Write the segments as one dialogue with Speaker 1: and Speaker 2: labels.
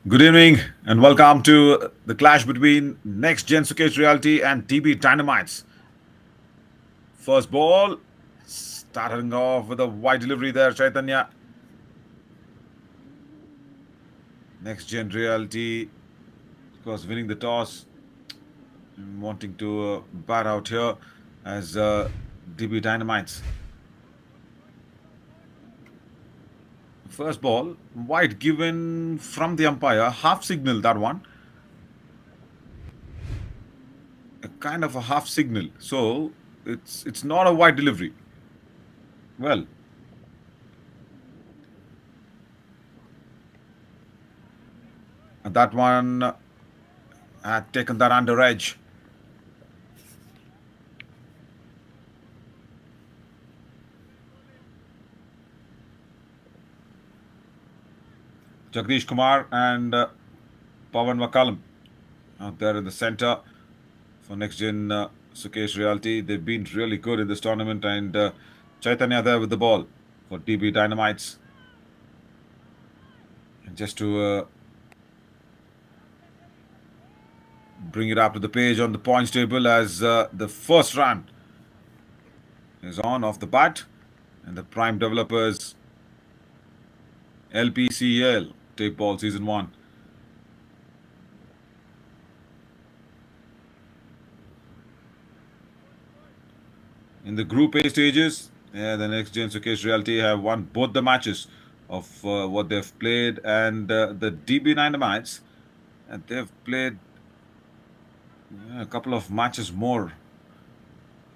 Speaker 1: Good evening and welcome to the clash between NextGenSukesh Realty and TB Dynamites. First ball, starting off with a wide delivery there, Chaitanya. NextGen Realty, of course, winning the toss, wanting to bat out here as DB Dynamites. First ball, wide given from the umpire, half signal that one. A kind of a half signal. So it's not a wide delivery. Well, that one had taken that under edge. Jagdish Kumar and Pavan Wakalam out there in the center for next gen Sukesh Realty. They've been really good in this tournament, and Chaitanya there with the ball for DB Dynamites. And just to bring it up to the page on the points table as the first run is on off the bat, and the prime developers LPCL Tapeball Season 1. In the Group A stages, the NextGenSukesh Realty have won both the matches of what they've played, and the DB Dynamites, they've played a couple of matches more,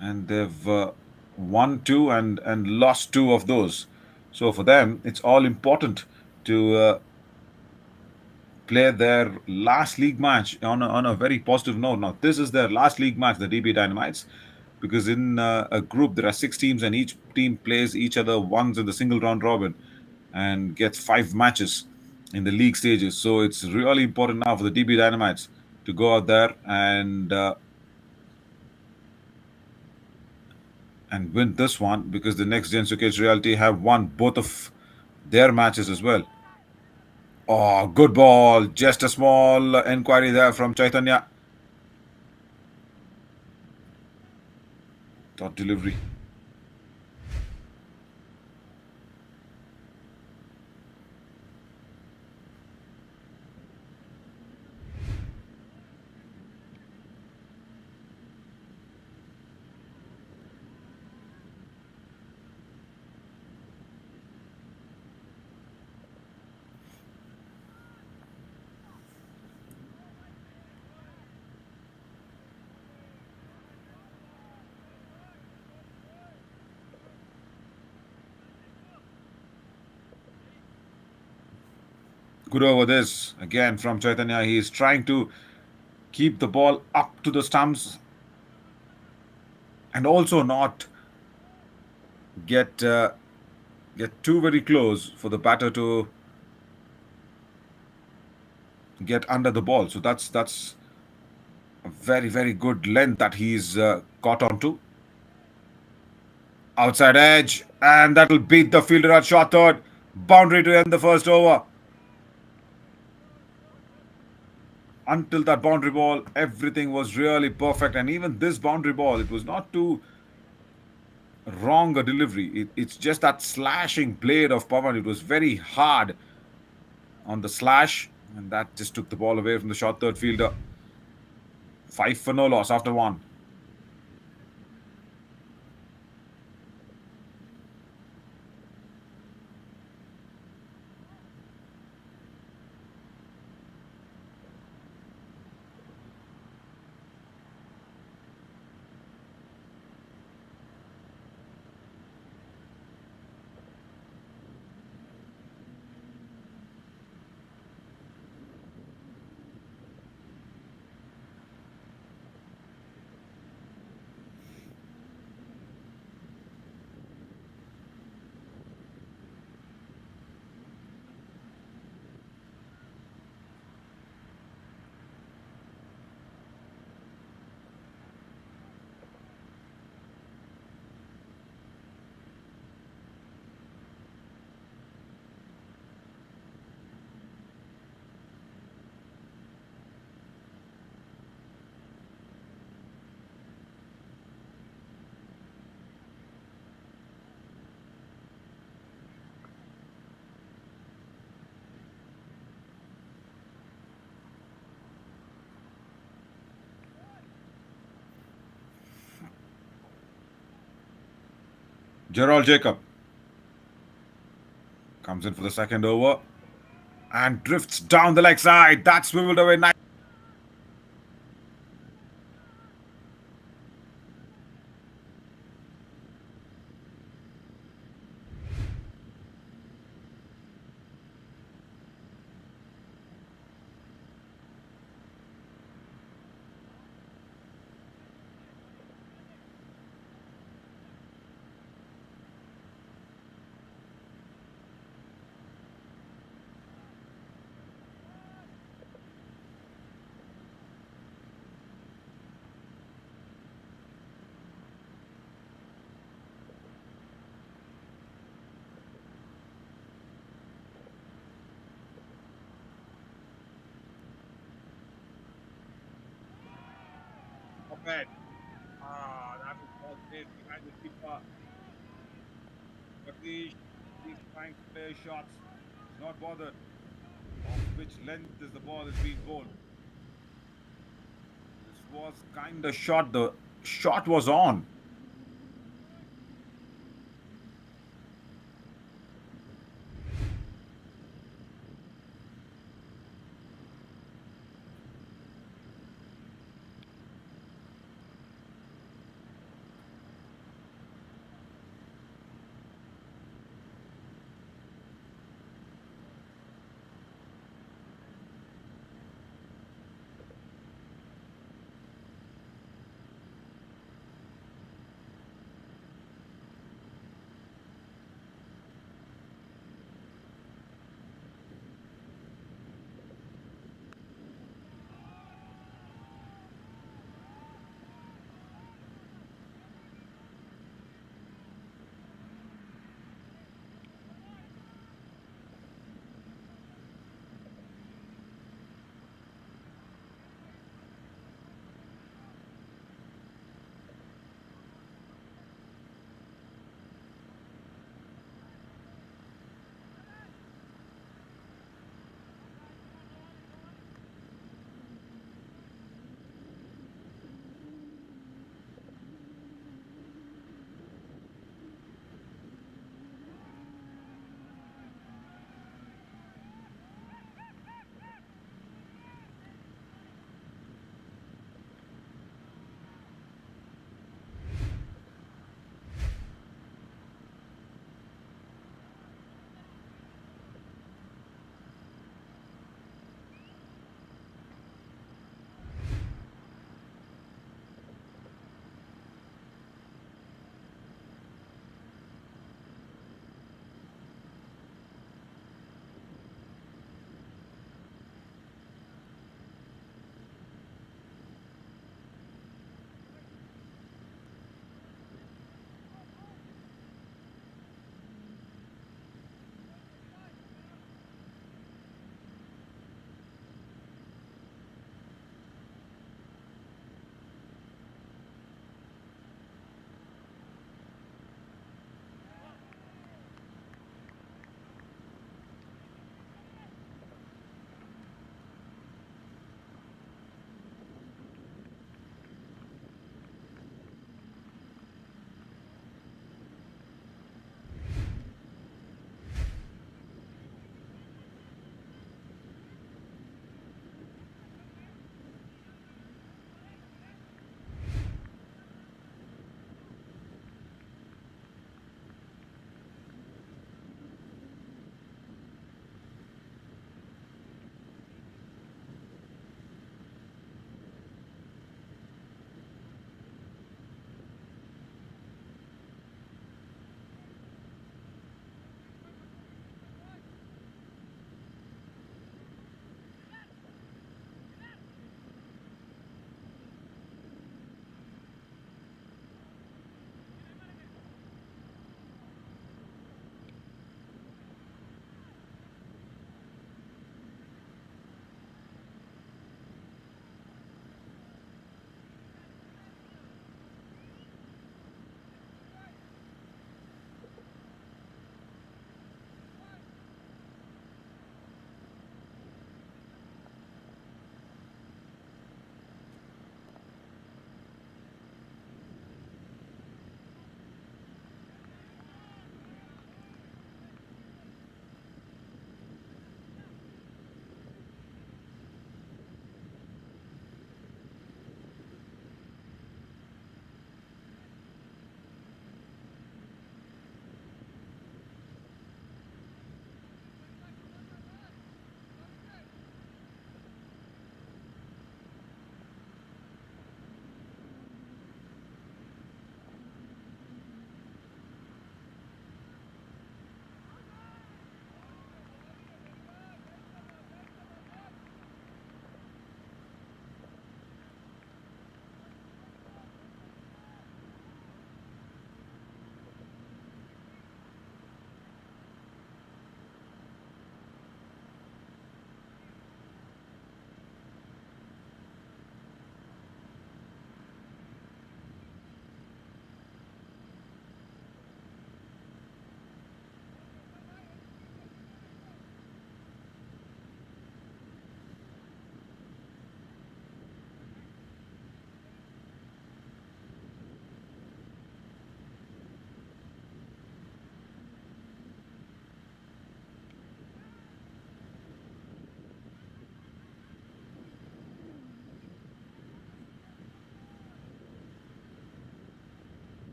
Speaker 1: and they've won two and lost two of those. So for them, it's all important to play their last league match on a very positive note. Now, this is their last league match, the DB Dynamites, because in a group there are 6 teams and each team plays each other once in the single round robin and gets 5 matches in the league stages. So it's really important now for the DB Dynamites to go out there and win this one, because the NextGenSukesh Realty have won both of their matches as well. Oh, good ball. Just a small inquiry there from Chaitanya. Dot delivery. Good over this again from Chaitanya. He is trying to keep the ball up to the stumps and also not get too very close for the batter to get under the ball. So that's a very good length that he's caught onto. Outside edge, and that'll beat the fielder at short third. Boundary to end the first over. Until that boundary ball, everything was really perfect. And even this boundary ball, it was not too wrong a delivery. It's just that slashing blade of Pavan. It was very hard on the slash, and that just took the ball away from the short third fielder. 5 for no loss after 1. Gerald Jacob comes in for the second over and drifts down the leg side. That swiveled away. Nice. Bad. That was ball saved behind the keeper. But he's trying to play shots. He's not bothered of which length is the ball is being bowled. This was kind of shot. The shot was on.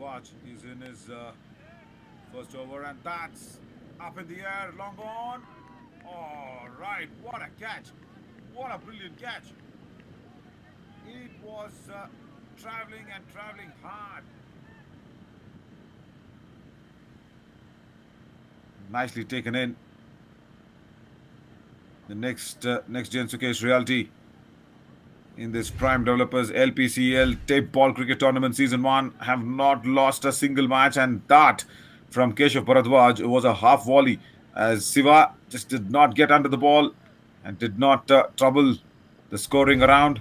Speaker 1: Bharadwaj is in his first over, and that's up in the air, long on. All right, what a catch! What a brilliant catch! It was traveling and traveling hard. Nicely taken in. The NextGenSukesh Realty in this Prime Developers LPCL Tapeball Cricket Tournament Season 1 have not lost a single match, and that from Keshav Bharadwaj was a half volley as Siva just did not get under the ball and did not trouble the scoring around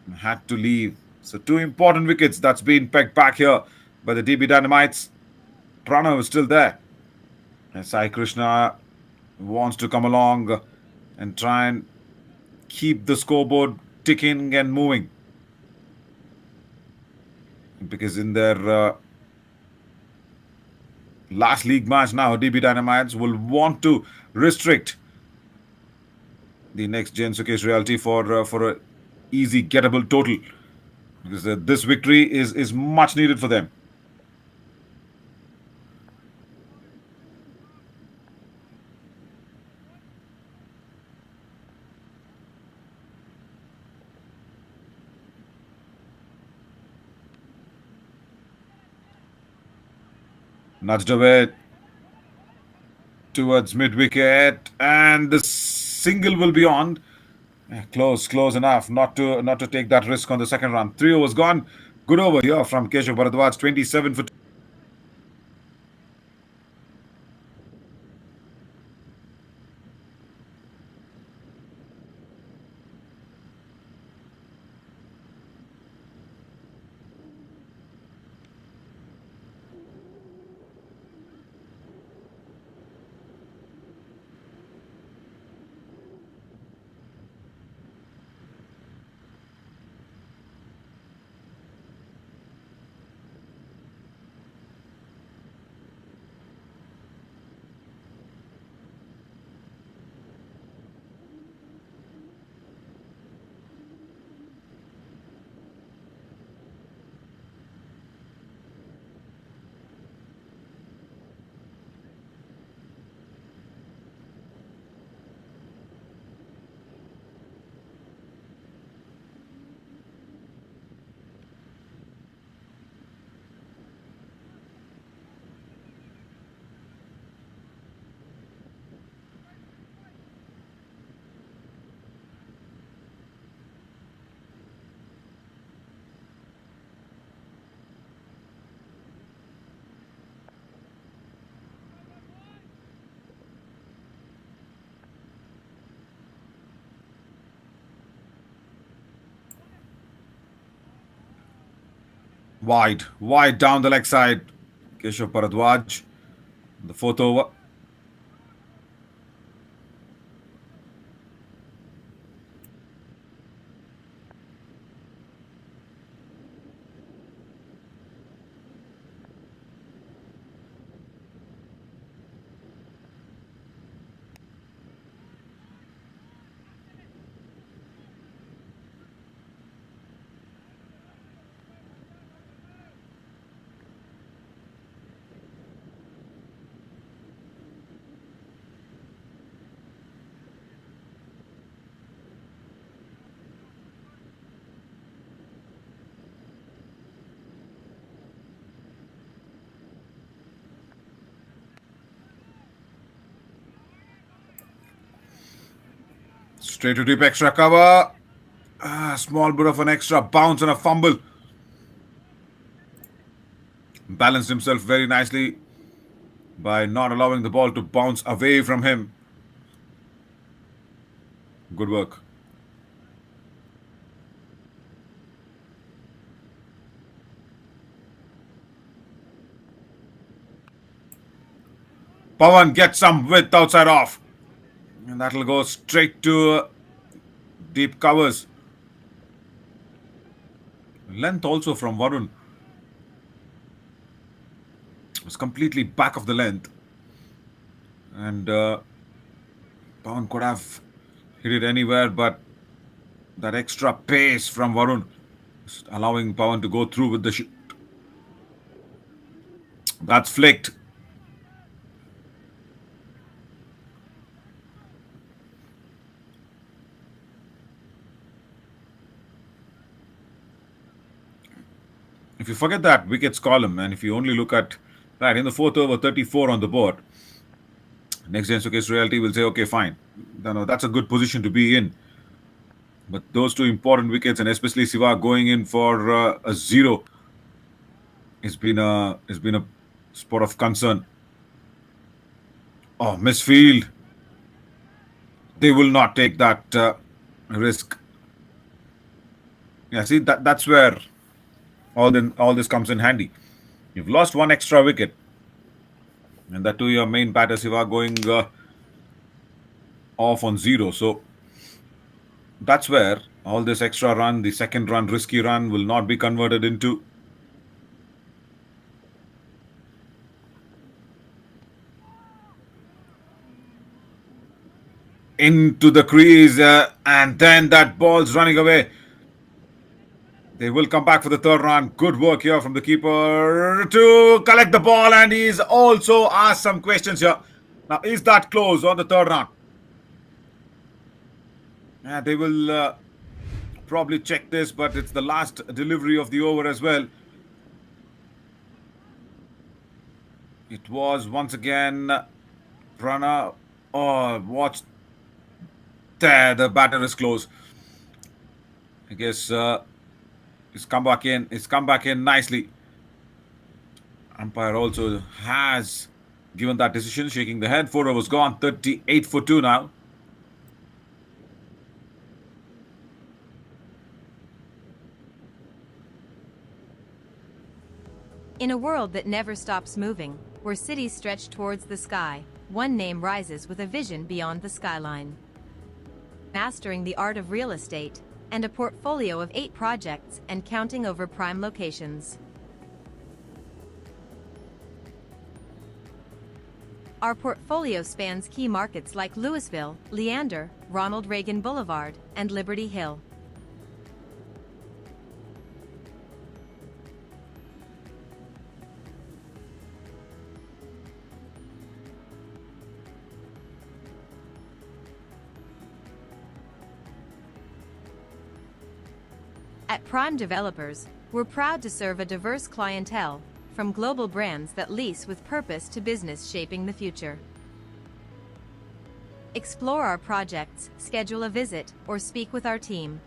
Speaker 1: and had to leave. So two important wickets that's been pegged back here by the DB Dynamites. Pranav is still there. And Sai Krishna wants to come along and try and keep the scoreboard ticking and moving. Because in their last league match now, DB Dynamites will want to restrict the NextGenSukesh Realty for a easy gettable total, because this victory is much needed for them. Nudged away towards mid wicket, and the single will be on. Close enough not to take that risk on the second run. 3 overs gone. Good over here from Keshav Bharadwaj, 27 for. Wide down the leg side. Keshav Bharadwaj, the fourth over. Straight to deep extra cover. Small bit of an extra bounce and a fumble. Balanced himself very nicely by not allowing the ball to bounce away from him. Good work. Pawan gets some width outside off. And that'll go straight to deep covers. Length also from Varun. It was completely back of the length. And Pawan could have hit it anywhere, but that extra pace from Varun allowing Pawan to go through with the shot. That's flicked. If you forget that wickets column and if you only look at right in the fourth over, 34 on the board, NextGenSukesh Realty will say, okay, fine. No, that's a good position to be in. But those two important wickets, and especially Siva going in for a zero, has been a spot of concern. Oh, misfield. They will not take that risk. Yeah, see that's where all this comes in handy. You've lost one extra wicket, and that to your main batter Siva going off on zero. So that's where all this extra run, the second run, risky run, will not be converted into the crease, and then that ball's running away. They will come back for the third run. Good work here from the keeper to collect the ball, and he's also asked some questions here. Now, is that close on the third run? They will probably check this, but it's the last delivery of the over as well. It was once again Prana. Oh, watch there. The batter is close. I guess he's come back in. He's come back in nicely. Umpire also has given that decision, shaking the head. 4 overs gone. 38 for 2 now.
Speaker 2: In a world that never stops moving, where cities stretch towards the sky, one name rises with a vision beyond the skyline. Mastering the art of real estate, and a portfolio of 8 projects and counting over prime locations. Our portfolio spans key markets like Louisville, Leander, Ronald Reagan Boulevard, and Liberty Hill. At Prime Developers, we're proud to serve a diverse clientele, from global brands that lease with purpose to business shaping the future. Explore our projects, schedule a visit, or speak with our team.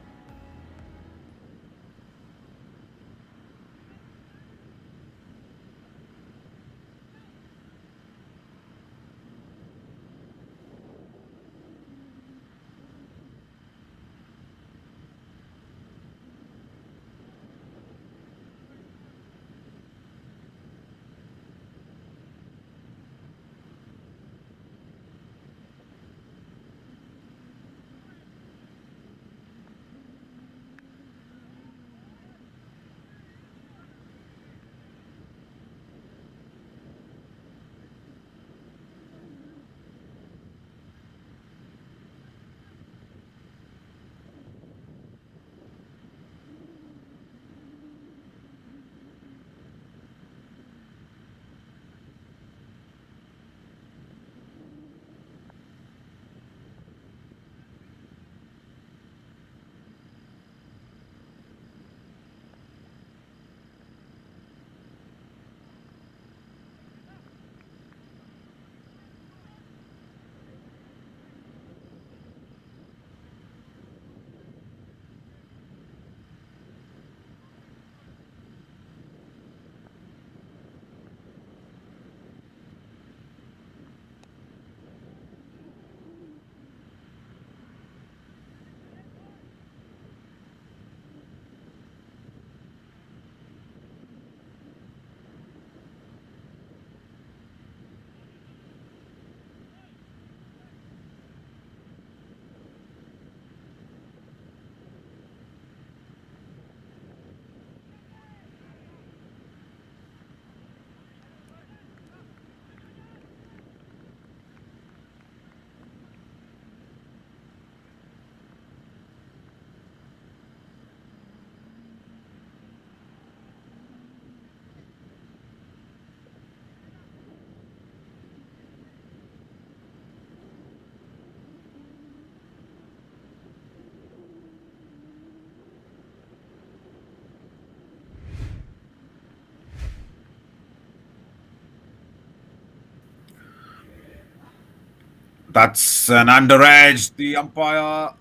Speaker 1: That's an underedge. The umpire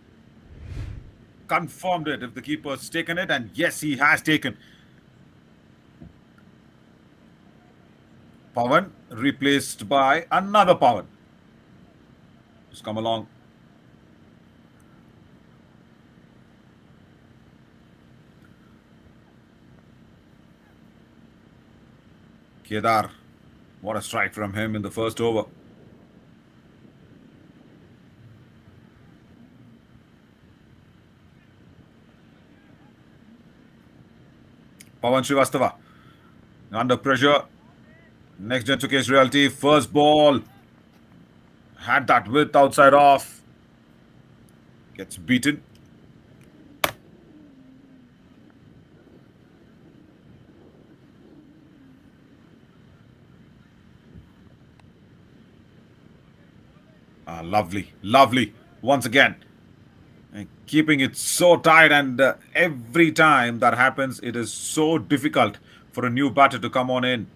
Speaker 1: confirmed it if the keeper's taken it, and yes, he has taken. Pawan replaced by another Pawan. Just come along. Kedar. What a strike from him in the first over. Pawan Srivastava under pressure. NextGenSukesh Realty. First ball. Had that width outside off. Gets beaten. Lovely, lovely. Once again, and keeping it so tight, and every time that happens, it is so difficult for a new batter to come on in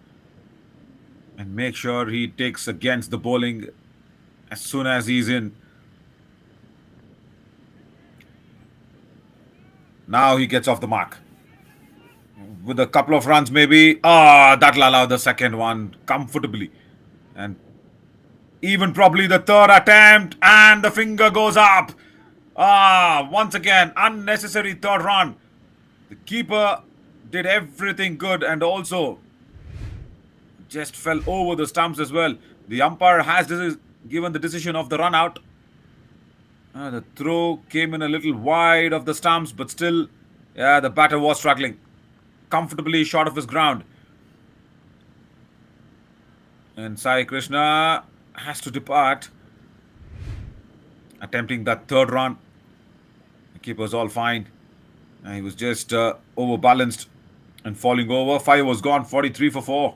Speaker 1: and make sure he takes against the bowling as soon as he's in. Now he gets off the mark with a couple of runs, maybe. That'll allow the second one comfortably, and even probably the third attempt, and the finger goes up. Once again, unnecessary third run. The keeper did everything good and also just fell over the stumps as well. The umpire has given the decision of the run out. The throw came in a little wide of the stumps, but still, yeah, the batter was struggling. Comfortably short of his ground. And Sai Krishna has to depart. Attempting that third run. The keeper's all fine. He was just overbalanced and falling over. 5 was gone, 43 for 4.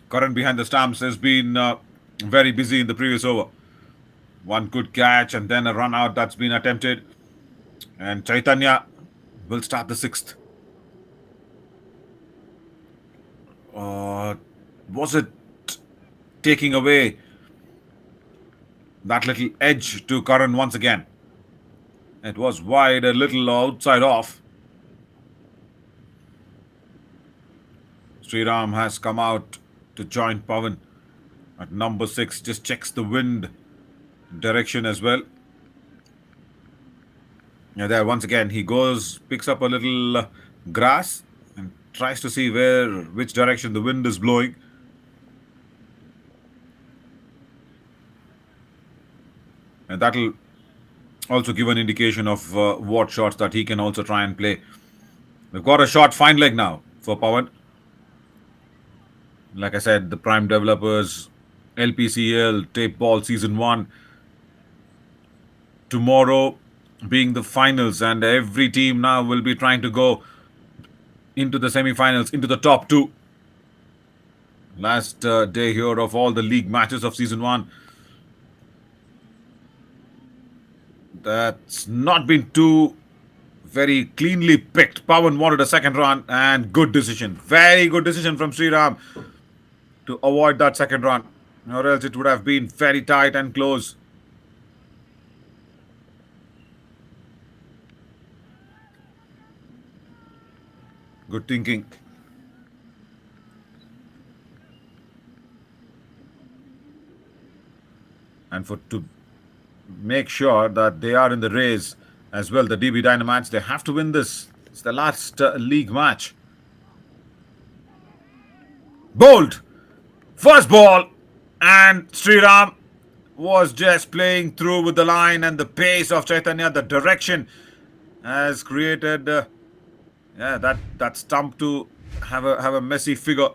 Speaker 1: Current behind the stumps has been very busy in the previous over. One good catch and then a run out that's been attempted. And Chaitanya will start the 6th. Was it taking away that little edge to Karan once again? It was wide, a little outside off. Sriram has come out to join Pawan at number 6. Just checks the wind direction as well. Yeah, there once again he goes, picks up a little grass and tries to see which direction the wind is blowing. And that'll also give an indication of what shots that he can also try and play. We've got a short fine leg now for Pawan. Like I said, the prime developers, LPCL, Tapeball Season 1. Tomorrow being the finals, and every team now will be trying to go into the semi-finals, into the top 2. Last day here of all the league matches of season 1. That's not been too very cleanly picked. Pawan wanted a second run and good decision. Very good decision from Sriram to avoid that second run. Or else it would have been very tight and close. Good thinking. And to make sure that they are in the race as well, the DB Dynamites, they have to win this. It's the last league match. Bold! First ball! And Sriram was just playing through with the line and the pace of Chaitanya, the direction has created that stump to have a messy figure.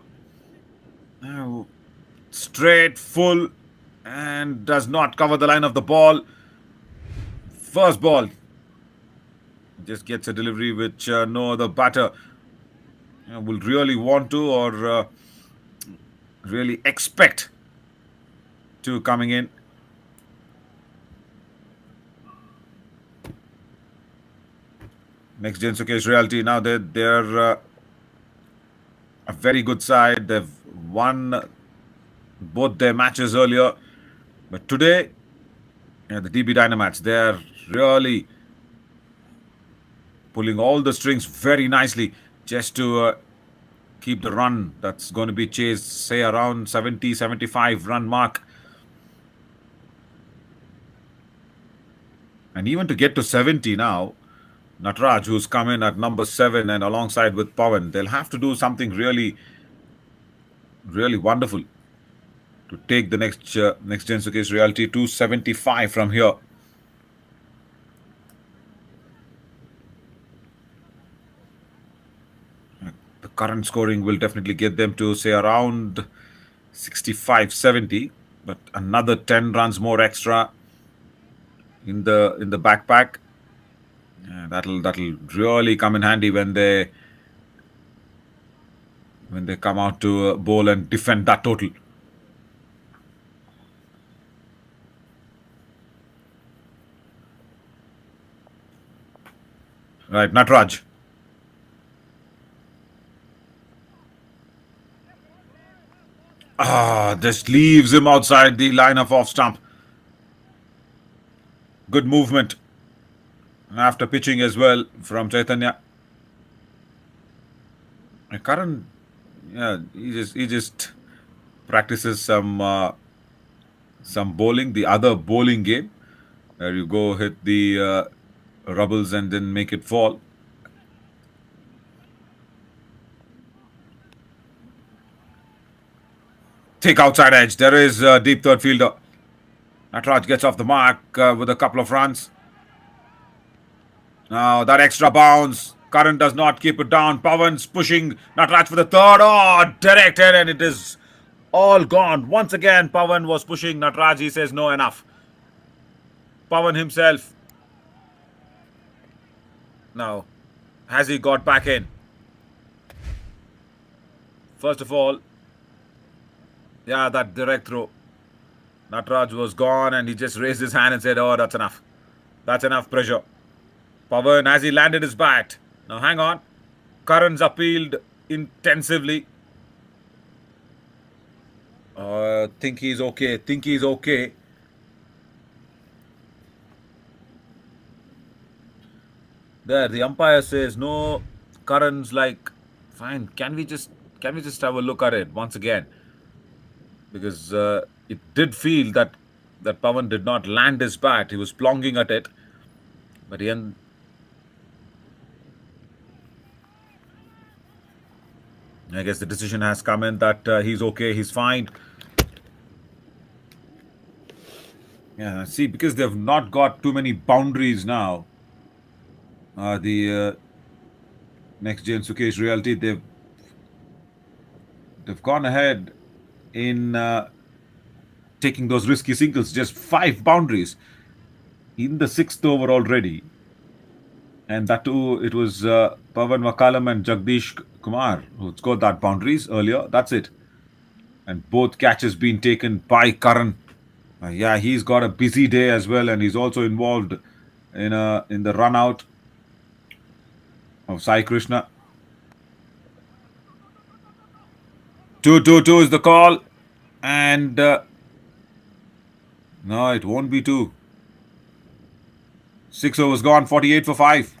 Speaker 1: Straight, full, and does not cover the line of the ball. First ball just gets a delivery which no other batter will really want to or really expect to coming in. NextGenSukesh Realty, now they're a very good side. They've won both their matches earlier, but today the DB Dynamites, they're really pulling all the strings very nicely just to keep the run that's going to be chased, say around 70-75 run mark. And even to get to 70 now, Nataraj, who's come in at number 7 and alongside with Pawan, they'll have to do something really, really wonderful to take the NextGenSukesh Realty to 75 from here. The current scoring will definitely get them to say around 65-70, but another 10 runs more extra in the backpack. That'll really come in handy when they come out to bowl and defend that total. Right, Nataraj. Just leaves him outside the line of off stump. Good movement. After pitching as well from Chaitanya. Karan, he just practices some bowling, the other bowling game, where you go hit the rubbles and then make it fall. Take outside edge. There is a deep third fielder. Nataraj gets off the mark with a couple of runs. Now that extra bounce. Karan does not keep it down. Pawan's pushing Nataraj for the third. Oh, directed, and it is all gone. Once again, Pawan was pushing Nataraj. He says no, enough. Pawan himself. Now, has he got back in? First of all, yeah, that direct throw. Nataraj was gone and he just raised his hand and said, oh, that's enough. That's enough pressure. Pawan, as he landed his bat. Now, hang on. Karan's appealed intensively. Think he's okay. Think he's okay. There, the umpire says, no. Karan's like, fine. Can we just have a look at it once again? Because it did feel that Pawan did not land his bat. He was plonging at it. But I guess the decision has come in that he's okay, he's fine. Yeah, see, because they've not got too many boundaries now. The NextGenSukesh Realty, they've gone ahead in taking those risky singles. Just 5 boundaries in the 6th over already. And that too, it was Pawan Wakalam and Jagdish Kumar who scored that boundaries earlier. That's it. and both catches being taken by Karan. Yeah, he's got a busy day as well, and he's also involved in the run out of Sai Krishna. 2-2-2 is the call, and no, it won't be two. 6 overs gone, 48 for 5.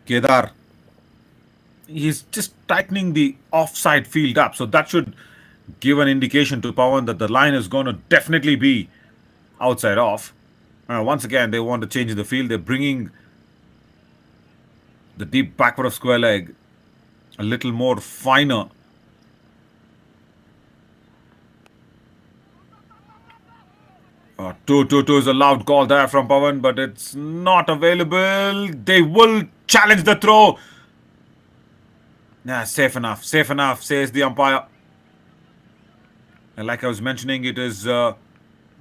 Speaker 1: Kedar, he's just tightening the offside field up, so that should give an indication to Pawan that the line is going to definitely be outside off. Once again, they want to change the field. They're bringing the deep backward of square leg a little more finer. Two, 2 is a loud call there from Pawan, but it's not available. They will challenge the throw. Yeah, safe enough, says the umpire. And like I was mentioning, it has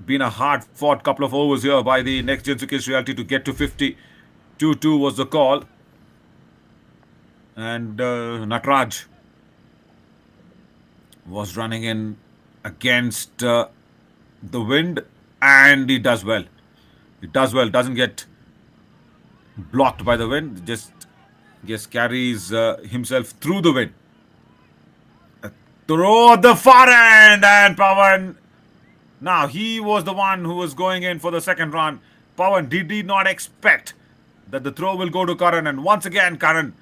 Speaker 1: been a hard-fought couple of overs here by the NextGenSukesh Realty to get to 50. 2-2 was the call. And Natraj was running in against the wind, and he does well. Doesn't get blocked by the wind, just carries himself through the wind. Throw the far end, and Pawan. Now, he was the one who was going in for the second run. Pawan did not expect that the throw will go to Karan, and once again, Karan,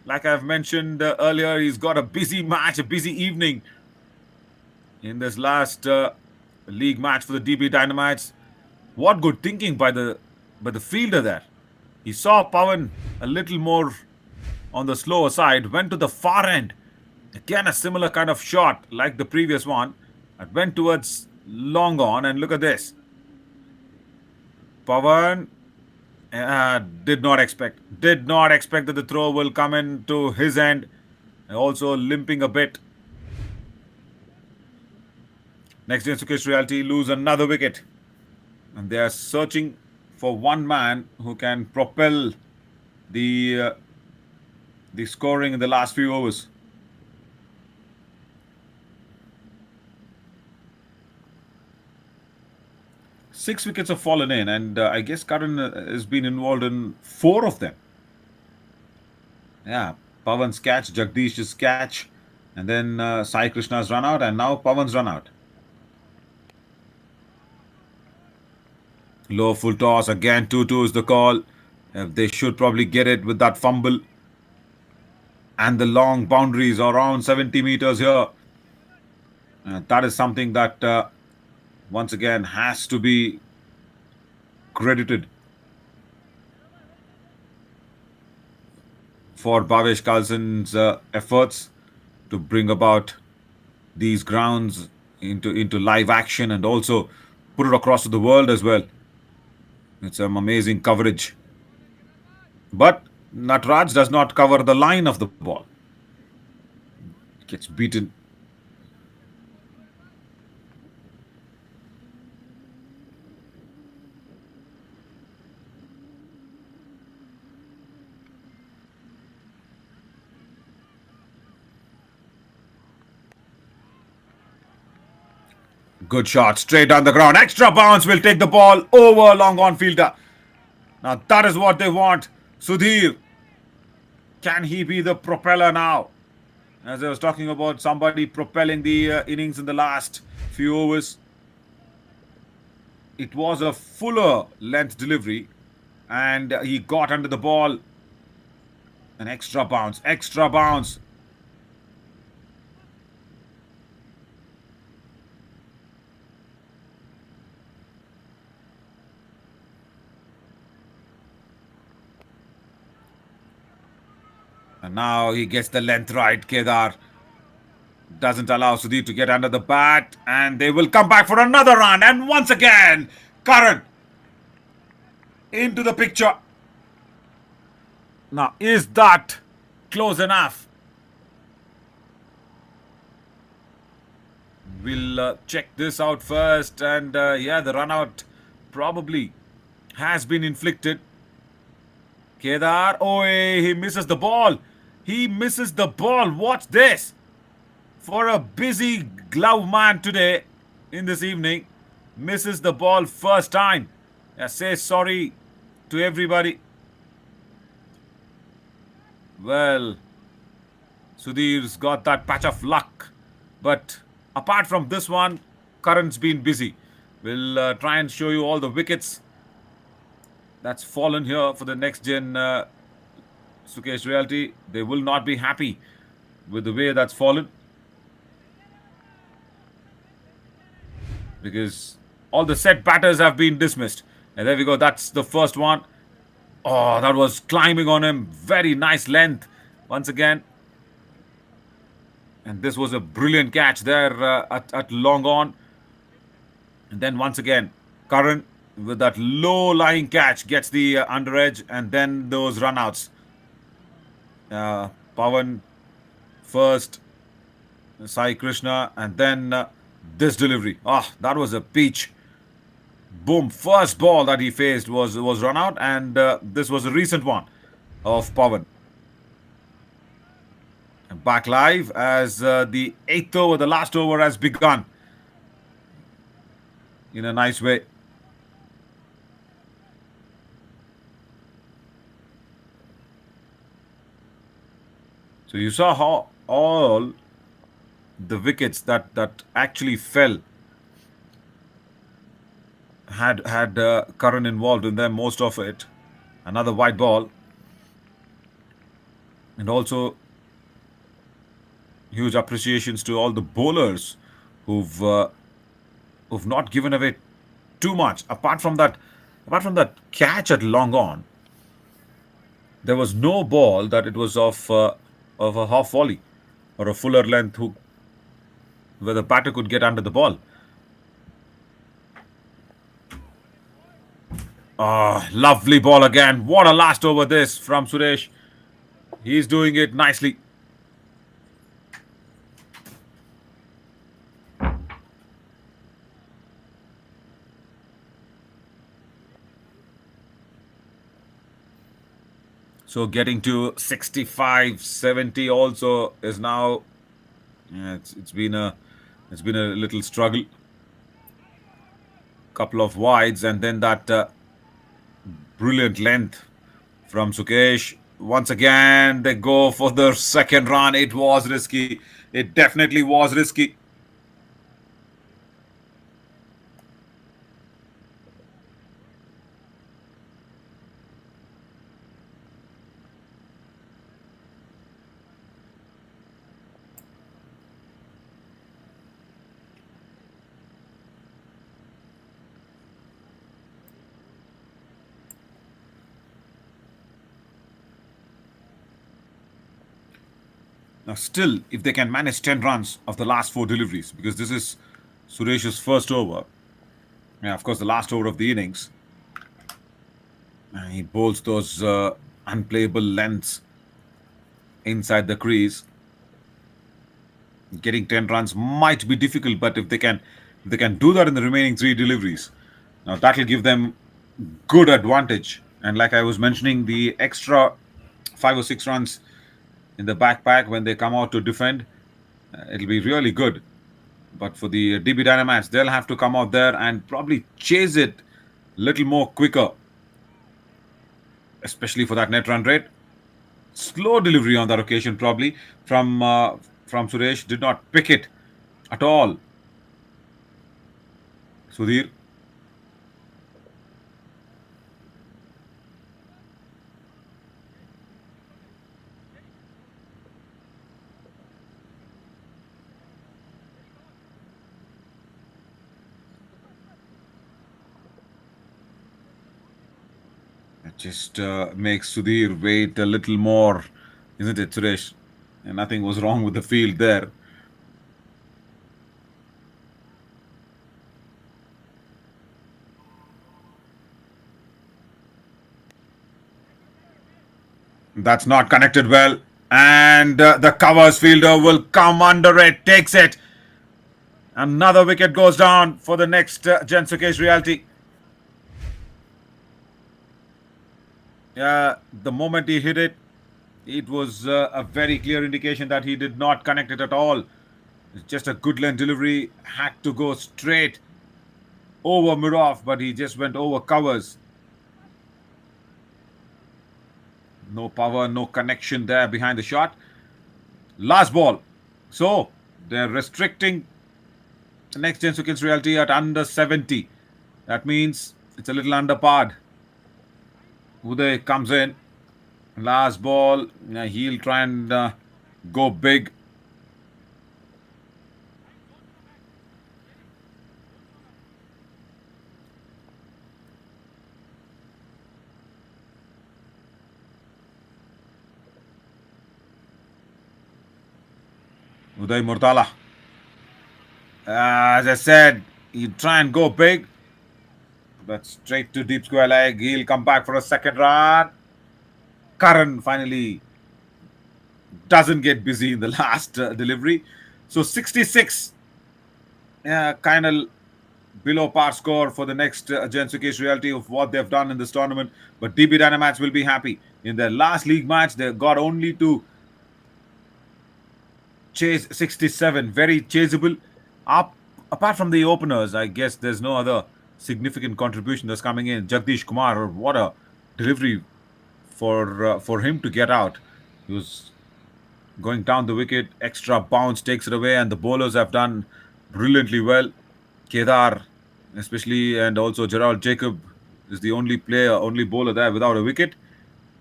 Speaker 1: like I've mentioned earlier, he's got a busy match, a busy evening in this last league match for the DB Dynamites. What good thinking by the fielder there. He saw Pawan a little more on the slower side, went to the far end. Again, a similar kind of shot like the previous one. It went towards long on, and look at this. Pawan did not expect that the throw will come into his end. Also limping a bit. NextGenSukesh Realty lose another wicket, and they are searching for one man who can propel the scoring in the last few overs. Six wickets have fallen in, and I guess Karan has been involved in 4 of them. Yeah, Pawan's catch, Jagdish's catch, and then Sai Krishna's run out, and now Pawan's run out. Low full toss, again 2-2 is the call. They should probably get it with that fumble. and the long boundaries around 70 meters here. That is something that once again has to be credited for Bhavesh Carlson's efforts to bring about these grounds into live action and also put it across to the world as well. It's some amazing coverage. But Natraj does not cover the line of the ball. Gets beaten. Good shot, straight on the ground. Extra bounce will take the ball over long on fielder. Now that is what they want. Sudhir, can he be the propeller now? As I was talking about somebody propelling the innings in the last few overs, it was a fuller length delivery and he got under the ball. An extra bounce, extra bounce. And now he gets the length right. Kedar doesn't allow Sudhir to get under the bat, and they will come back for another run. And once again, Karan into the picture. Now, is that close enough? We'll check this out first. And yeah, the run out probably has been inflicted. Kedar, oh, he misses the ball. He misses the ball. Watch this. For a busy glove man today in this evening, misses the ball first time. I say sorry to everybody. Well, Sudhir's got that patch of luck. But apart from this one, Karan's been busy. We'll try and show you all the wickets that's fallen here for the next gen Sukesh Realty. They will not be happy with the way that's fallen, because all the set batters have been dismissed. And there we go. That's the first one. Oh, that was climbing on him. Very nice length once again. And this was a brilliant catch there at long on. And then once again, Karan with that low-lying catch gets the under edge, and then those runouts. Pawan first, Sai Krishna, and then this delivery. Ah, that was a peach. Boom! First ball that he faced was run out, and this was a recent one of Pawan. Back live as the eighth over, the last over, has begun in a nice way. So you saw how all the wickets that actually fell had Karan involved in them, most of it. Another white ball, and also huge appreciations to all the bowlers who've not given away too much. Apart from that catch at long on, there was no ball that it was of a half volley or a fuller length hook where the batter could get under the ball. Ah, lovely ball again. What a last over this from Suresh. He's doing it nicely. So getting to 65, 70 also is now. Yeah, it's been a little struggle. Couple of wides, and then that brilliant length from Sukesh. Once again, they go for the second run. It was risky. It definitely was risky. Now, still, if they can manage 10 runs of the last four deliveries, because this is Suresh's first over, yeah, of course, the last over of the innings, he bowls those unplayable lengths inside the crease. Getting 10 runs might be difficult, but if they can do that in the remaining three deliveries, now that'll give them good advantage. And like I was mentioning, the extra 5 or 6 runs in the backpack when they come out to defend, it'll be really good. But for the DB Dynamites, they'll have to come out there and probably chase it a little more quicker, especially for that net run rate. Slow delivery on that occasion, probably from Suresh. Did not pick it at all. Sudhir. It just makes Sudhir wait a little more, isn't it, Suresh? And nothing was wrong with the field there. That's not connected well. And the covers fielder will come under it, takes it. Another wicket goes down for the next NextGenSukesh Realty. The moment he hit it, it was a very clear indication that he did not connect it at all. It's just a good length delivery, had to go straight over mid off, but he just went over covers. No power, no connection there behind the shot. Last ball. So they're restricting the NextGenSukesh Realty at under 70. That means it's a little under par. Uday comes in. Last ball. He'll try and go big. Uday Murtala. As I said, he'll try and go big. But straight to deep square leg. He'll come back for a second run. Karan finally doesn't get busy in the last delivery. So 66, kind of below par score for the next NextGenSukesh Realty of what they've done in this tournament. But DB Dynamites will be happy. In their last league match, they got only to chase 67. Very chaseable. Up, apart from the openers, I guess there's no other significant contribution that's coming in. Jagdish Kumar, what a delivery for him to get out. He was going down the wicket, extra bounce takes it away, and the bowlers have done brilliantly well. Kedar, especially, and also Gerald Jacob is the only bowler there without a wicket.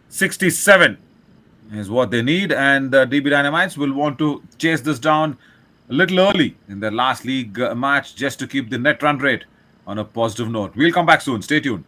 Speaker 1: 67 is what they need, and the DB Dynamites will want to chase this down a little early in their last league match just to keep the net run rate on a positive note. We'll come back soon. Stay tuned.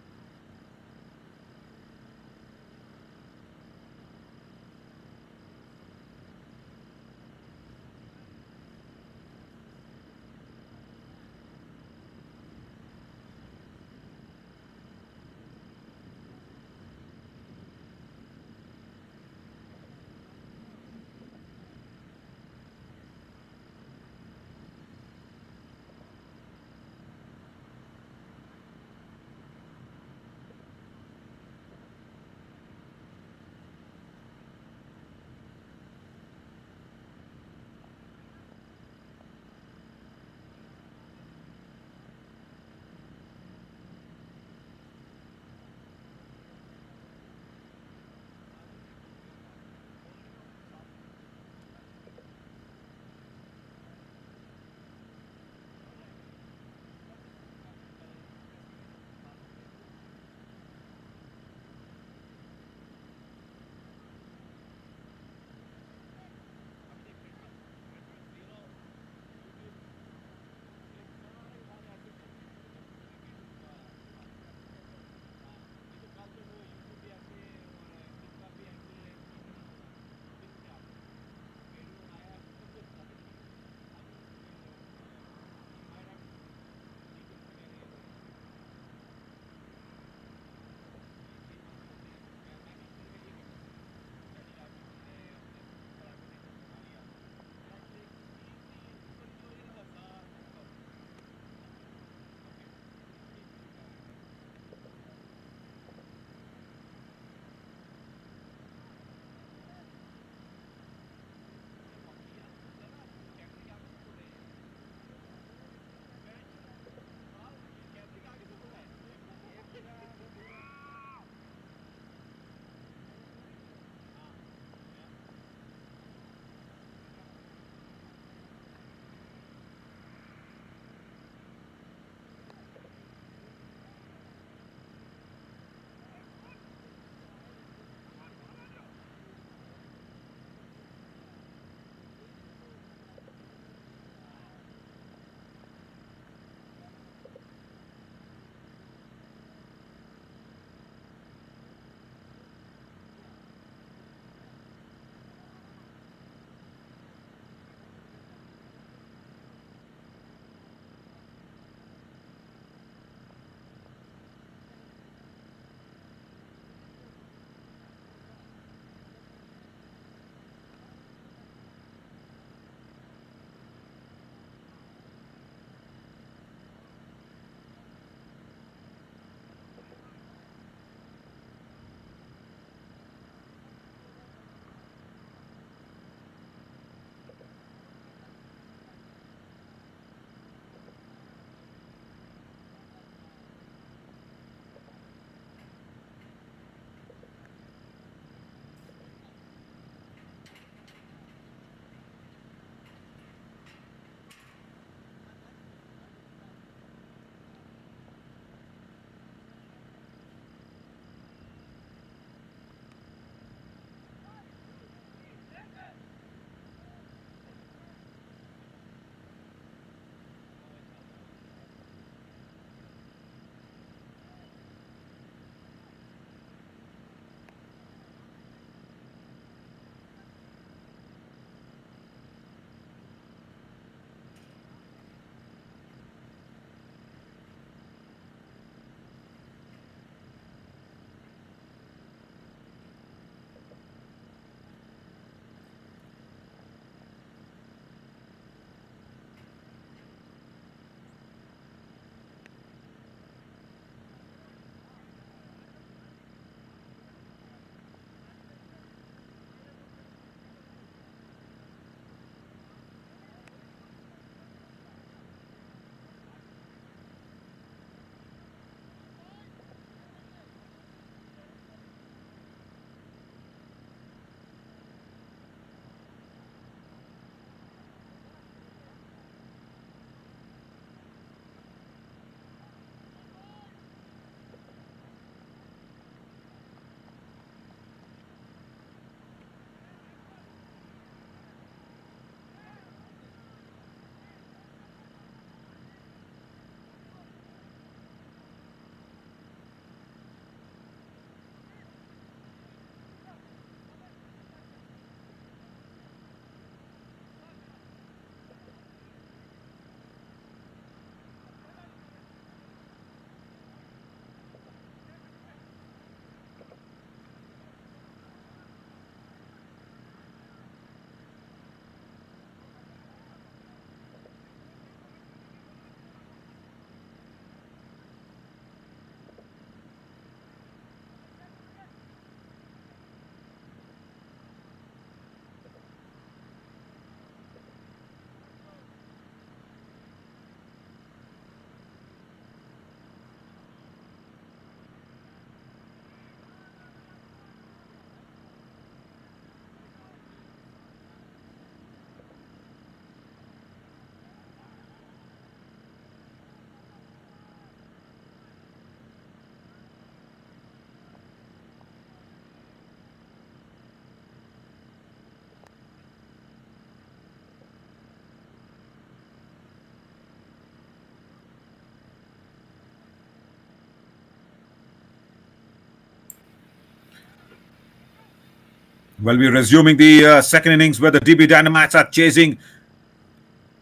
Speaker 1: Well, we're resuming the second innings where the DB Dynamites are chasing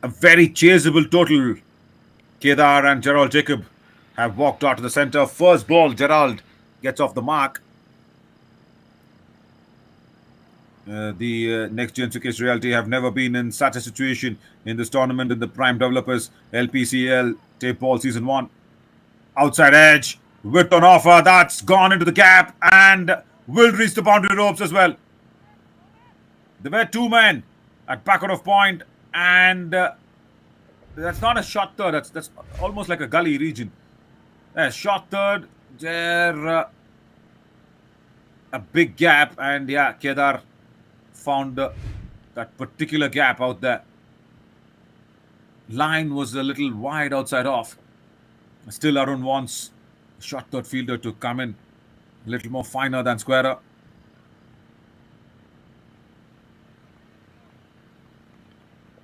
Speaker 1: a very chaseable total. Kedar and Gerald Jacob have walked out to the center. First ball, Gerald gets off the mark. The NextGenSukesh Realty have never been in such a situation in this tournament in the Prime Developers LPCL Tapeball Season 1. Outside edge, width on offer, that's gone into the gap and will reach the boundary ropes as well. There were two men at back out of point, and that's not a short third, that's almost like a gully region. Short third, there a big gap, and yeah, Kedar found that particular gap out there. Line was a little wide outside off. Still, Arun wants short third fielder to come in a little more finer than squarer.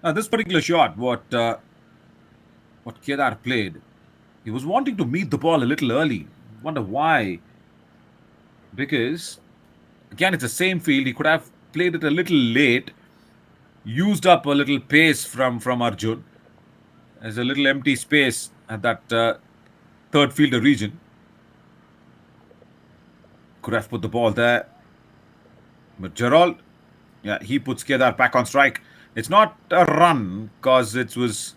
Speaker 1: Now, this particular shot, what Kedar played, he was wanting to meet the ball a little early. Wonder why? Because again, it's the same field. He could have played it a little late, used up a little pace from Arjun. There's a little empty space at that third fielder region. Could have put the ball there. But Gerald, yeah, he puts Kedar back on strike. It's not a run because it was.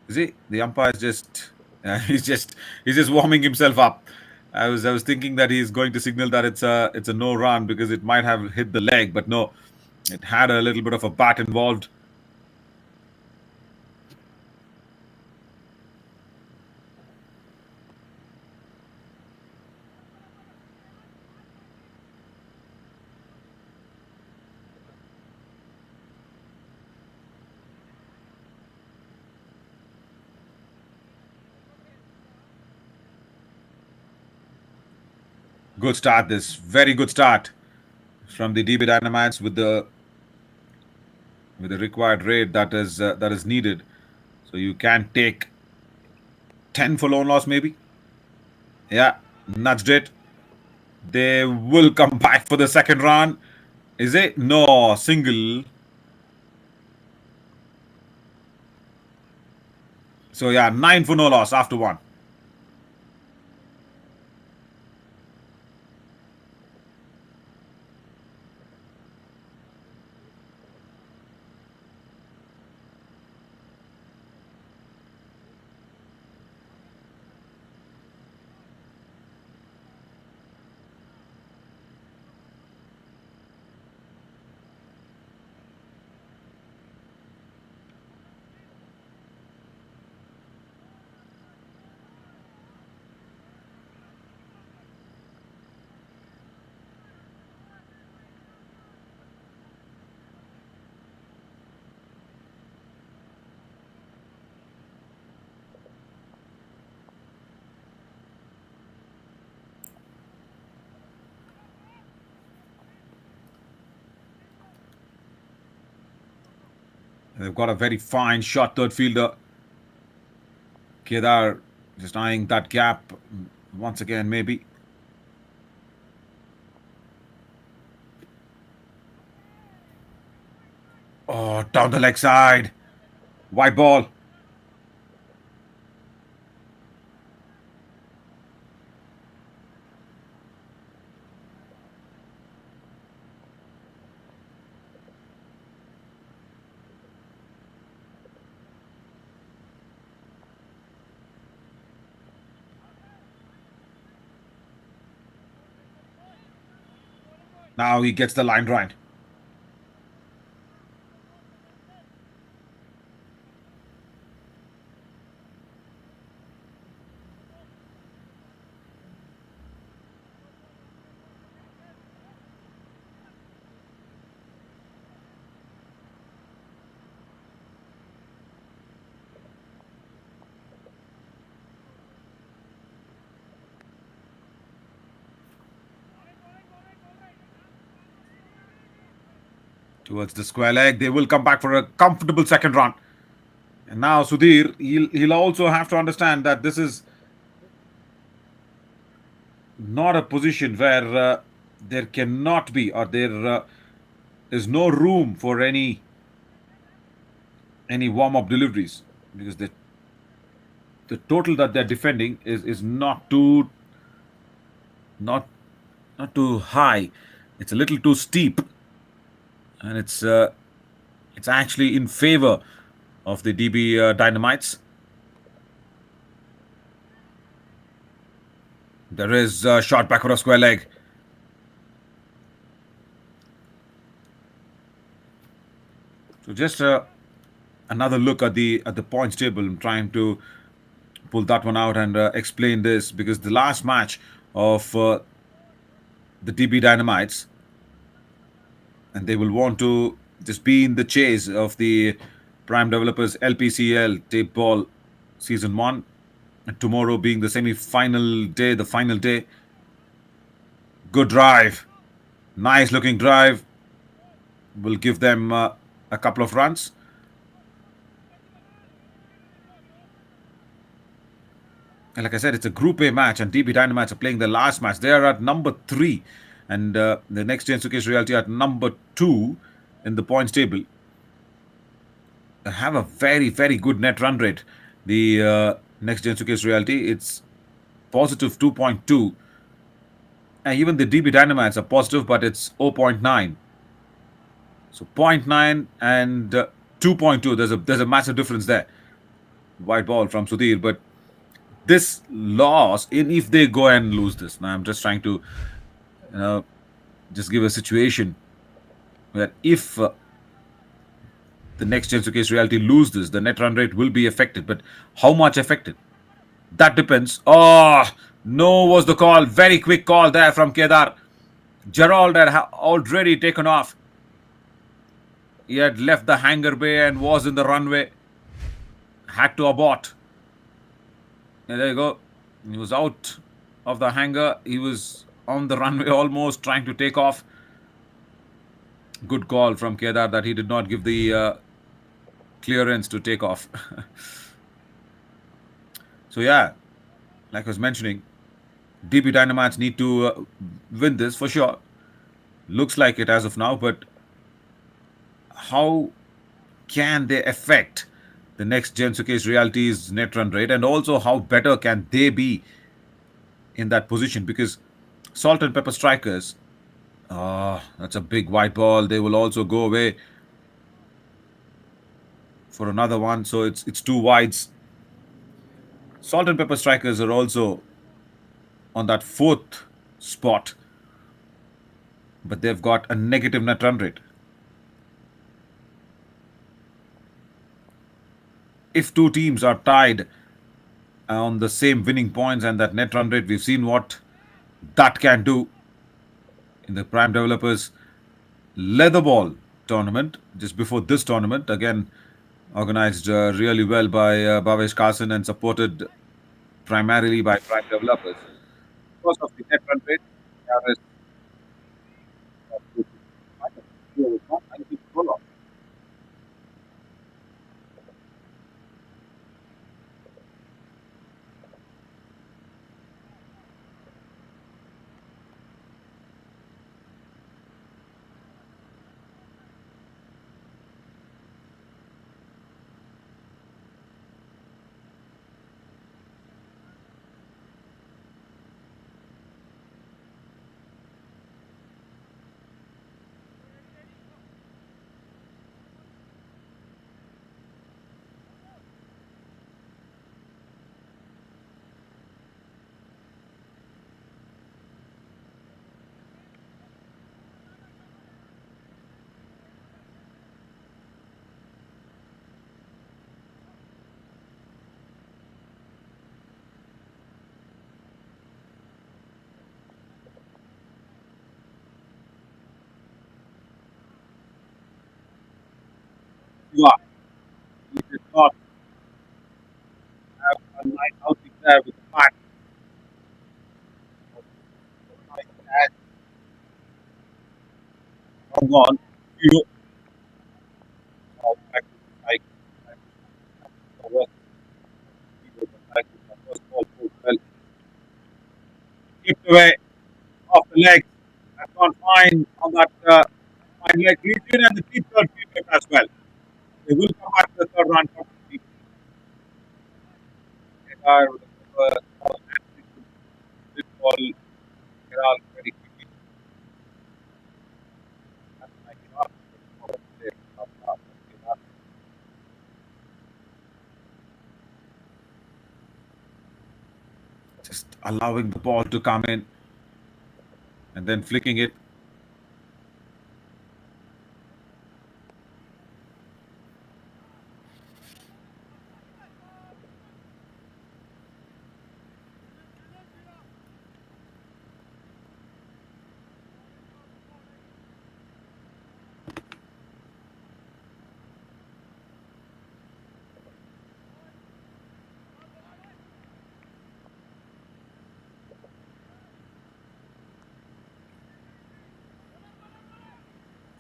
Speaker 1: See, the umpire is just he's just warming himself up. I was thinking that he's going to signal that it's a no run because it might have hit the leg, but no, it had a little bit of a bat involved. Good start. This very good start from the DB Dynamites with the required rate that is needed. So you can take 10 for lone loss maybe. Yeah, nudged it. They will come back for the second run. Is it? No, single. So yeah, 9 for no loss after one. They've got a very fine shot third fielder. Kedar just eyeing that gap once again, maybe. Oh, down the leg side. White ball. Now he gets the line right. Towards the square leg. They will come back for a comfortable second run. And now Sudhir, he'll also have to understand that this is not a position where there cannot be or there there's no room for any warm up deliveries because the total that they're defending is not not too high. It's a little too steep, and it's actually in favor of the DB Dynamites. There is a shot back for a square leg. So just another look at the points table. I'm trying to pull that one out and explain this because the last match of the DB Dynamites, and they will want to just be in the chase of the Prime Developers LPCL Tapeball Season 1. And tomorrow being the semi-final day, the final day. Good drive. Nice looking drive. Will give them a couple of runs. And like I said, it's a Group A match, and DB Dynamites are playing their last match. They are at number 3, and the NextGenSukesh Realty at number 2 in the points table. They have a very, very good net run rate. The NextGenSukesh Realty, it's positive 2.2. And even the DB Dynamites are positive, but it's 0.9. So 0.9 and 2.2. There's a massive difference there. White ball from Sudhir, but this loss, in if they go and lose this, now I'm just trying to, just give a situation that if the NextGenSukesh Reality lose this, the net run rate will be affected. But how much affected? That depends. Oh no, was the call? Very quick call there from Kedar. Gerald had already taken off. He had left the hangar bay and was in the runway. Had to abort. And there you go. He was out of the hangar. He was on the runway almost trying to take off. Good call from Kedar that he did not give the clearance to take off. So yeah, like I was mentioning, DB Dynamites need to win this for sure. Looks like it as of now, but how can they affect the NextGenSukesh Reality's net run rate, and also how better can they be in that position? Because Salt and Pepper Strikers, that's a big white ball. They will also go away for another one, so it's two wides. Salt and Pepper Strikers are also on that 4th spot, but they've got a negative net run rate. If two teams are tied on the same winning points and that net run rate, we've seen what that can do in the Prime Developers Leather Ball tournament just before this tournament. Again, organized really well by Bhavesh Carson and supported primarily by Prime Developers. Because of the net run rate, there is you are. He did not have a nice outing there with the fact nice catch. Come on, you back to the strike. First ball put well. Kicked away off the leg. That's gone fine on that And like Region and the deep third field as well. They will come back to the third round. They are this ball Gerald very quickly. And I cannot just allowing the ball to come in and then flicking it.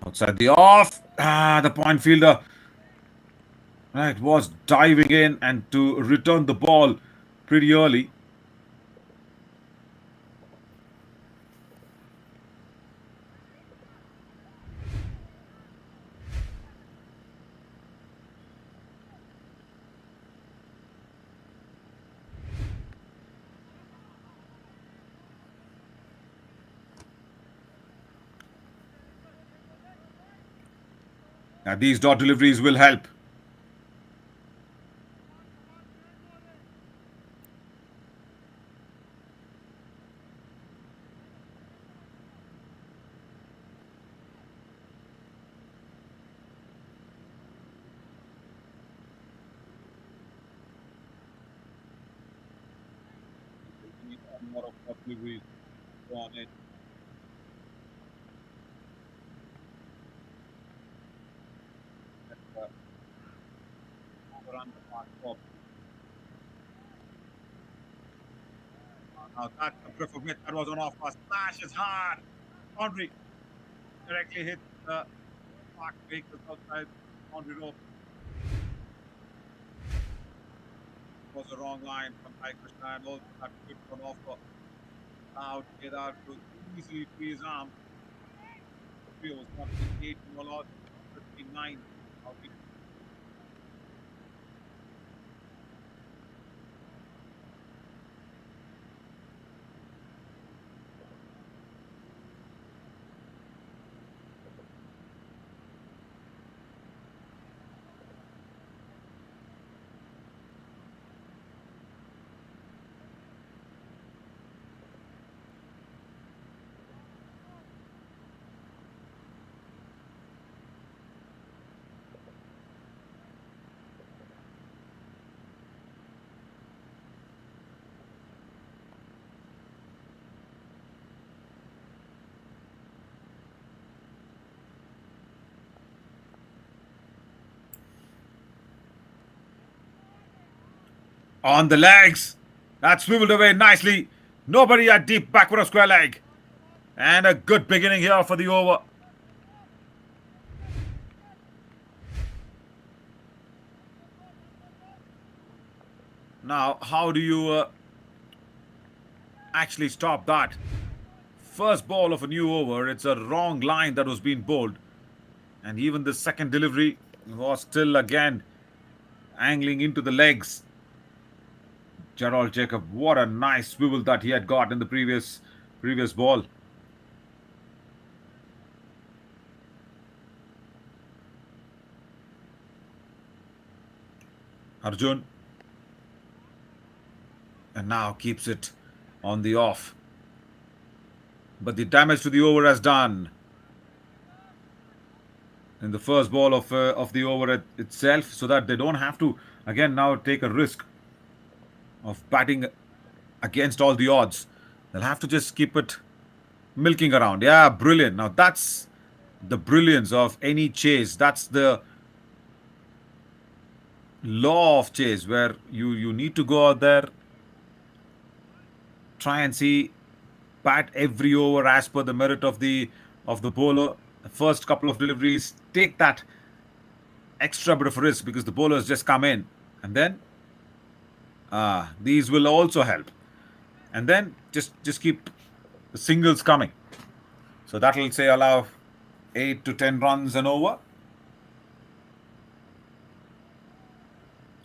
Speaker 1: Outside the off. The point fielder right was diving in and to return the ball pretty early. Now these dot deliveries will help. More of dot deliveries on it. Overrun the mark top. Now that's the preferred hit. That was on off pass. Smash is hard. Boundary directly hit the park vehicles outside boundary rope. Was a wrong line from Sai Krishna and also that good one offer. Now Kedar to easily free his arm. It was not 8 no loss, 59. On the legs. That swiveled away nicely. Nobody at deep backward of square leg. And a good beginning here for the over. Now, how do you actually stop that? First ball of a new over. It's a wrong line that was being bowled. And even the second delivery was still again angling into the legs. Gerald Jacob, what a nice swivel that he had got in the previous ball. Arjun. And now keeps it on the off. But the damage to the over has done. In the first ball of the over itself, so that they don't have to again now take a risk of batting against all the odds. They'll have to just keep it milking around. Yeah, brilliant. Now that's the brilliance of any chase. That's the law of chase where you need to go out there, try and see, bat every over as per the merit of the bowler. The first couple of deliveries, take that extra bit of risk because the bowlers just come in, and then these will also help. And then just keep the singles coming. So that will say allow 8 to 10 runs an over.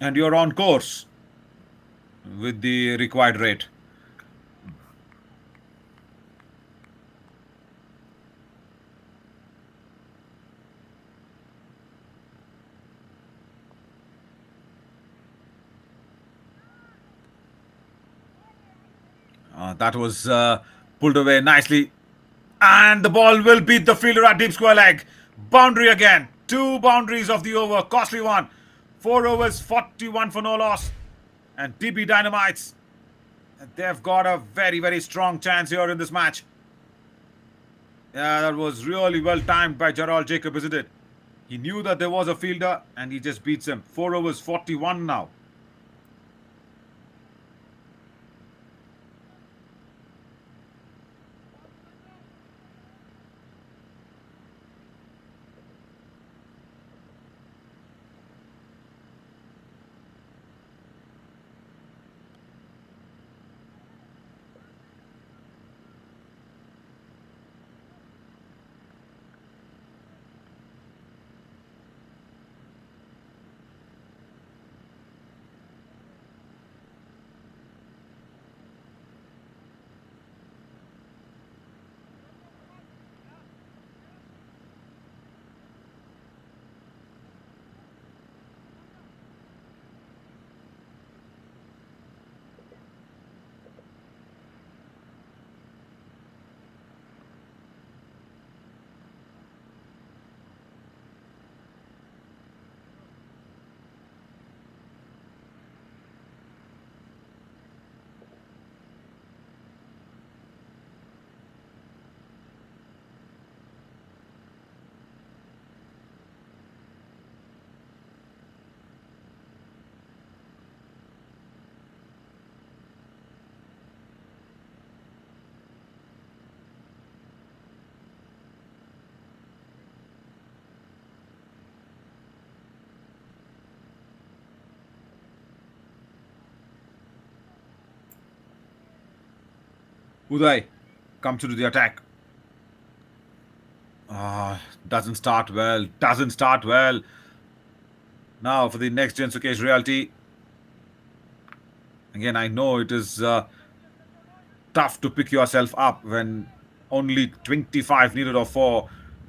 Speaker 1: And you're on course with the required rate. That was pulled away nicely. And the ball will beat the fielder at deep square leg. Boundary again. 2 boundaries of the over. Costly one. 4 overs, 41 for no loss. And DB Dynamites, they've got a very, very strong chance here in this match. Yeah, that was really well timed by Gerald Jacob, isn't it? He knew that there was a fielder and he just beats him. 4 overs, 41 now. Uday comes to do the attack. Doesn't start well. Doesn't start well. Now for the NextGenSukesh Realty. Again, I know it is tough to pick yourself up when only 25 needed of 4.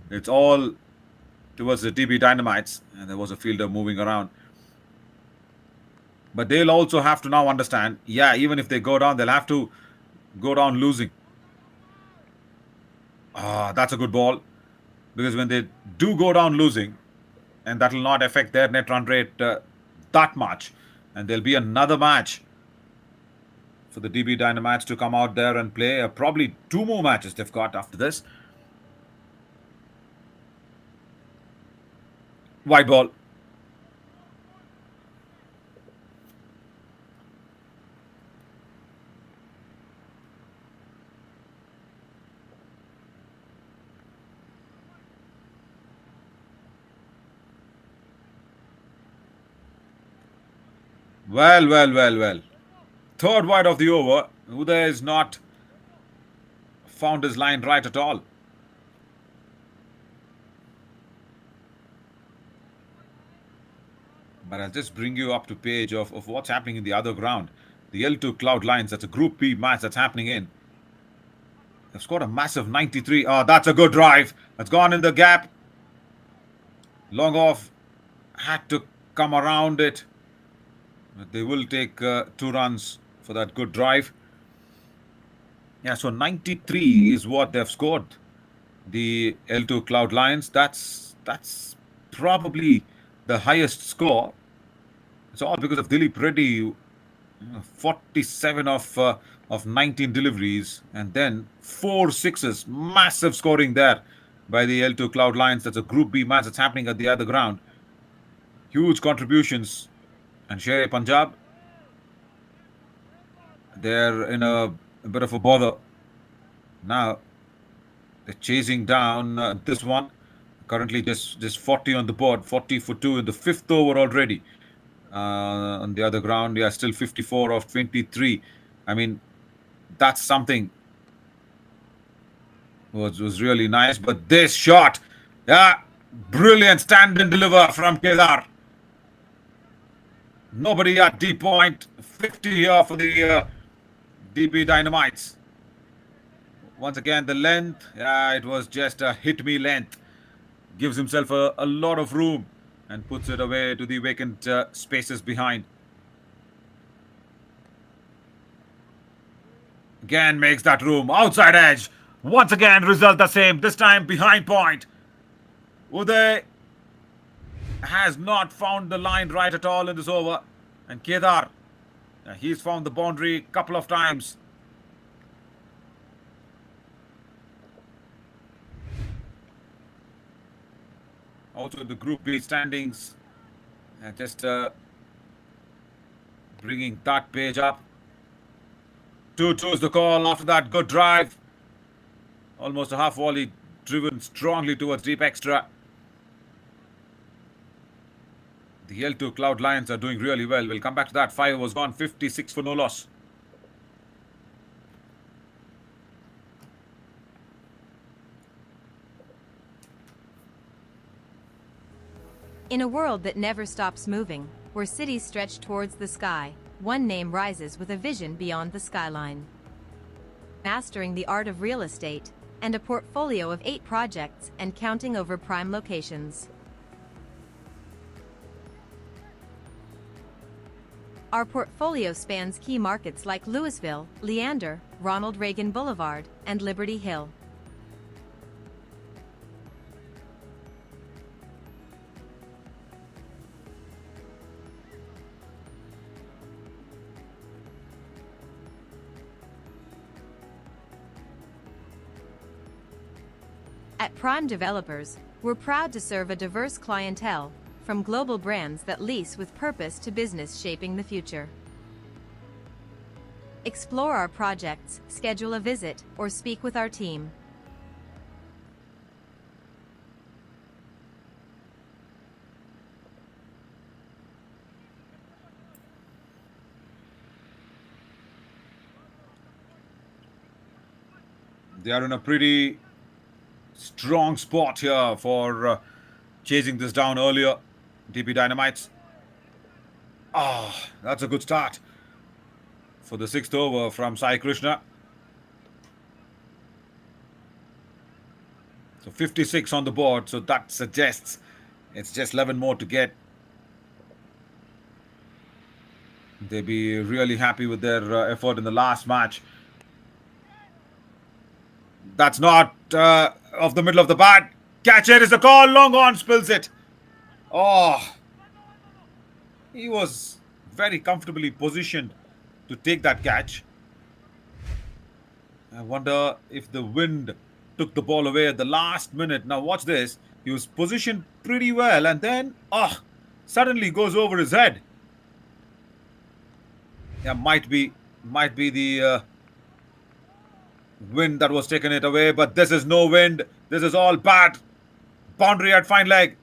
Speaker 1: It's all towards the DB Dynamites. And there was a fielder moving around. But they'll also have to now understand, yeah, even if they go down, they'll have to go down losing. That's a good ball. Because when they do go down losing, and that will not affect their net run rate that much. And there'll be another match for the DB Dynamites to come out there and play. Probably 2 more matches they've got after this. White ball. Well. Third wide of the over. Uday has not found his line right at all. But I'll just bring you up to page of what's happening in the other ground. The L2 Cloud Lines, that's a Group B match that's happening in. They've scored a massive 93. That's a good drive. That's gone in the gap. Long off. Had to come around it. But they will take 2 runs for that good drive. Yeah, so 93 is what they've scored. The L2 Cloud Lions. That's probably the highest score. It's all because of Dilip Reddy. 47 of 19 deliveries, and then 4 sixes. Massive scoring there by the L2 Cloud Lions. That's a Group B match that's happening at the other ground. Huge contributions. And Sher Punjab, they're in a bit of a bother. Now, they're chasing down this one. Currently just 40 on the board. 40 for 2 in the 5th over already. On the other ground, yeah, still 54 of 23. I mean, that's something was really nice. But this shot, Yeah, brilliant stand and deliver from Kedar. Nobody at deep point. 50 here for the DB Dynamites. Once again, the length. Yeah, it was just a hit me length. Gives himself a lot of room and puts it away to the vacant spaces behind. Again makes that room. Outside edge. Once again, result the same. This time behind point. Uday has not found the line right at all in this over. And Kedar, he's found the boundary a couple of times. Also in the Group B standings. Just bringing that page up. 2-2 is the call after that good drive. Almost a half volley driven strongly towards deep extra. The L2 Cloud Lions are doing really well. We'll come back to that. 5 was gone. 56 for no loss.
Speaker 2: In a world that never stops moving, where cities stretch towards the sky, one name rises with a vision beyond the skyline. Mastering the art of real estate, and a portfolio of 8 projects and counting over prime locations. Our portfolio spans key markets like Louisville, Leander, Ronald Reagan Boulevard, and Liberty Hill. At Prime Developers, we're proud to serve a diverse clientele, from global brands that lease with purpose to business shaping the future. Explore our projects, schedule a visit, or speak with our team.
Speaker 1: They are in a pretty strong spot here for chasing this down earlier. DB Dynamites. That's a good start for the 6th over from Sai Krishna. So 56 on the board. So that suggests it's just 11 more to get. They'll be really happy with their effort in the last match. That's not off the middle of the bat. Catch it is the call. Long on spills it. Oh, he was very comfortably positioned to take that catch. I wonder if the wind took the ball away at the last minute. Now watch this. He was positioned pretty well and then, suddenly goes over his head. Yeah, might be the wind that was taking it away, but this is no wind. This is all bat. Boundary at fine leg.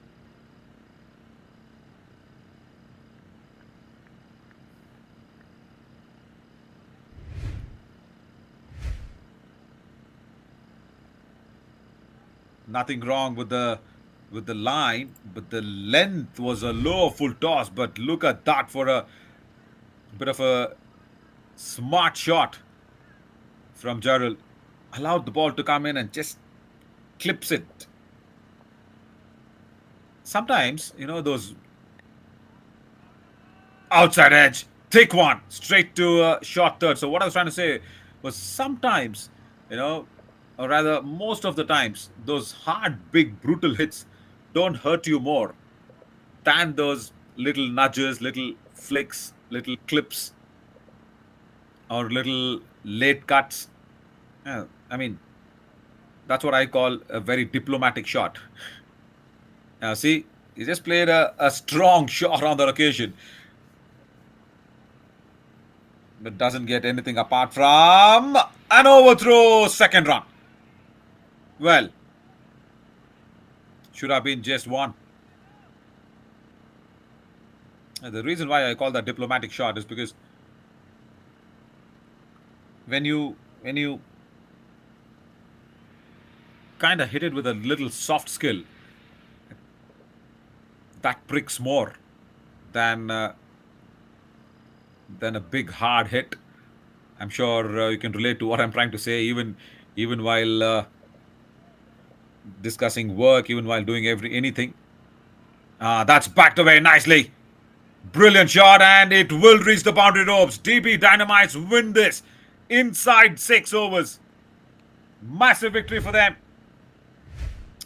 Speaker 1: Nothing wrong with the line, but the length was a low full toss. But look at that for a bit of a smart shot from Gerald. Allowed the ball to come in and just clips it. Sometimes, those outside edge, thick one, straight to a short third. So what I was trying to say was sometimes, or rather most of the times, those hard, big, brutal hits don't hurt you more than those little nudges, little flicks, little clips, or little late cuts. I mean, that's what I call a very diplomatic shot. Now, see, he just played a strong shot on that occasion. But doesn't get anything apart from an overthrow, second run. Well, should have been just one. And the reason why I call that diplomatic shot is because when you kind of hit it with a little soft skill, that pricks more than a big hard hit. I'm sure you can relate to what I'm trying to say, even while discussing work, even while doing anything. That's backed away nicely. Brilliant shot, and it will reach the boundary ropes. DB Dynamites win this inside 6 overs. Massive victory for them.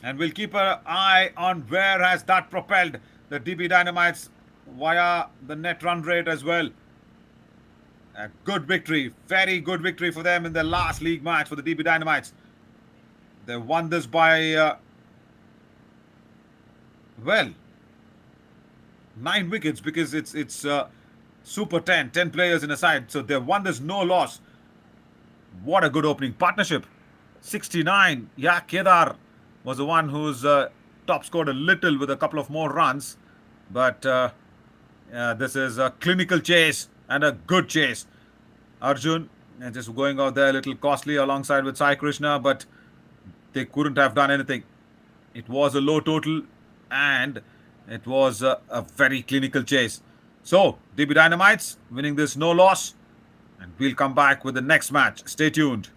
Speaker 1: And we'll keep an eye on where has that propelled the DB Dynamites via the net run rate as well. A good victory, very good victory for them in their last league match for the DB Dynamites. They won this by, 9 wickets, because it's Super 10 players in a side. So they won this no loss. What a good opening partnership. 69. Yeah, Kedar was the one who's top scored a little with a couple of more runs. But this is a clinical chase and a good chase. Arjun just going out there a little costly alongside with Sai Krishna, but they couldn't have done anything. It was a low total, and it was a very clinical chase. So, DB Dynamites winning this no loss, and we'll come back with the next match. Stay tuned.